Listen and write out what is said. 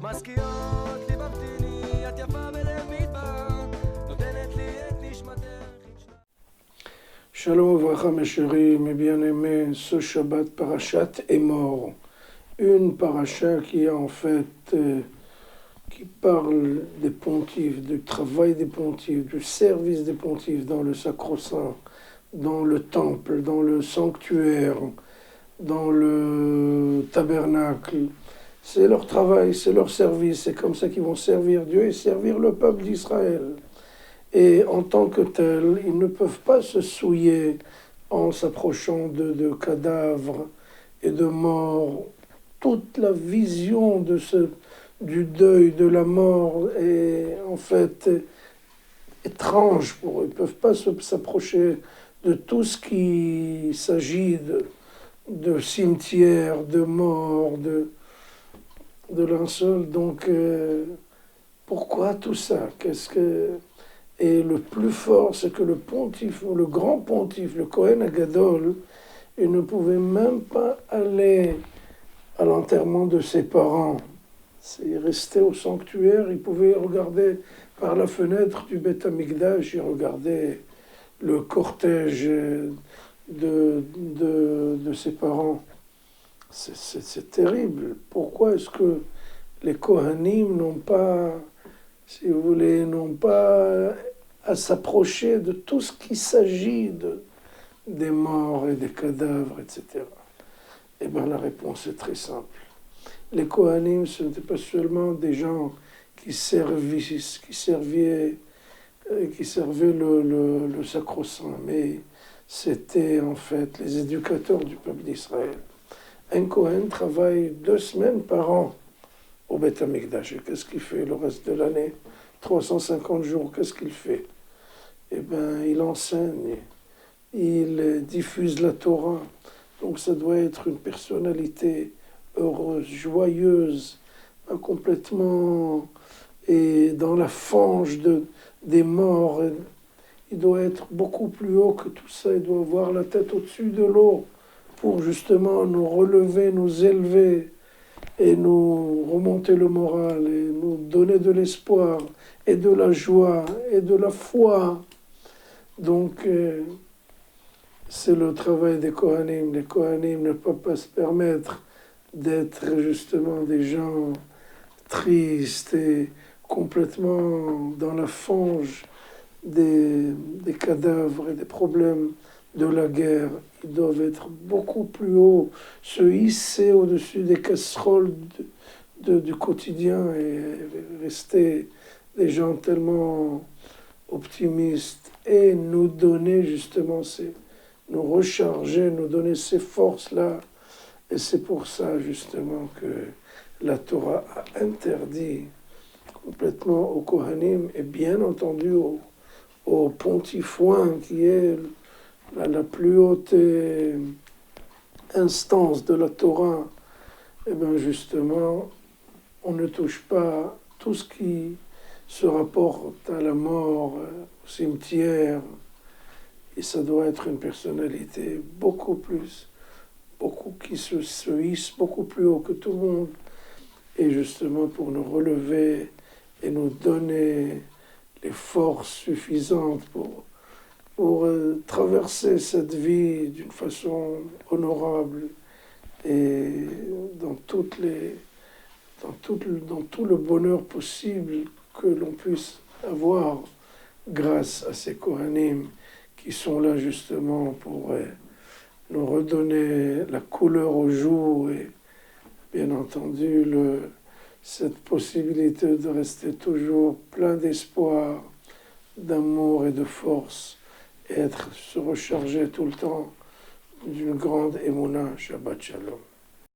מזכירות לי במתיני, את יפה בלב מדבר, נותנת לי את נשמתך. Shalom Avracha, mes chéris, mes bien-aimés, ce Shabbat Parashat Emor, une paracha qui est en fait, qui parle des pontifes, du travail des pontifes, du service des pontifes dans le sacro-saint, dans le temple, dans le sanctuaire, dans le tabernacle. C'est leur travail, c'est leur service, c'est comme ça qu'ils vont servir Dieu et servir le peuple d'Israël. Et en tant que tels, ils ne peuvent pas se souiller en s'approchant de cadavres et de morts. Toute la vision du deuil, de la mort est en fait étrange pour eux. Ils ne peuvent pas s'approcher de tout ce qui s'agit de cimetières, de morts, de linceul. Donc, pourquoi tout ça? Et le plus fort, c'est que le pontife, le grand pontife, le Kohen Agadol, il ne pouvait même pas aller à l'enterrement de ses parents. Il restait au sanctuaire, il pouvait regarder par la fenêtre du Beth Amikdash, il regardait le cortège de ses parents. C'est terrible. Pourquoi est-ce que les Kohanim n'ont pas, si vous voulez, n'ont pas à s'approcher de tout ce qui s'agit des morts et des cadavres, etc. Eh bien, la réponse est très simple. Les Kohanim, ce n'étaient pas seulement des gens qui servaient le sacro-saint, mais c'était en fait les éducateurs du peuple d'Israël. Un Kohen travaille 2 semaines par an au Beth Amikdash. Et qu'est-ce qu'il fait le reste de l'année? 350 jours, qu'est-ce qu'il fait? Eh bien, il enseigne, il diffuse la Torah. Donc ça doit être une personnalité heureuse, joyeuse, pas complètement et dans la fange des morts. Il doit être beaucoup plus haut que tout ça. Il doit avoir la tête au-dessus de l'eau pour justement nous relever, nous élever et nous remonter le moral et nous donner de l'espoir et de la joie et de la foi. Donc, c'est le travail des Kohanim. Les Kohanim ne peuvent pas se permettre d'être justement des gens tristes et complètement dans la fange des cadavres et des problèmes de la guerre. Ils doivent être beaucoup plus hauts, se hisser au-dessus des casseroles du quotidien et rester des gens tellement optimistes et nous donner justement nous recharger, nous donner ces forces-là. Et c'est pour ça justement que la Torah a interdit complètement aux Kohanim et bien entendu au pontifoin qui est la plus haute instance de la Torah. Et bien justement, on ne touche pas tout ce qui se rapporte à la mort, au cimetière. Et ça doit être une personnalité beaucoup qui se hisse beaucoup plus haut que tout le monde. Et justement pour nous relever et nous donner les forces suffisantes pour traverser cette vie d'une façon honorable et dans tout le bonheur possible que l'on puisse avoir grâce à ces Kohanim qui sont là justement pour nous redonner la couleur au jour et bien entendu cette possibilité de rester toujours plein d'espoir, d'amour et de force et se recharger tout le temps d'une grande émouna. Shabbat Shalom.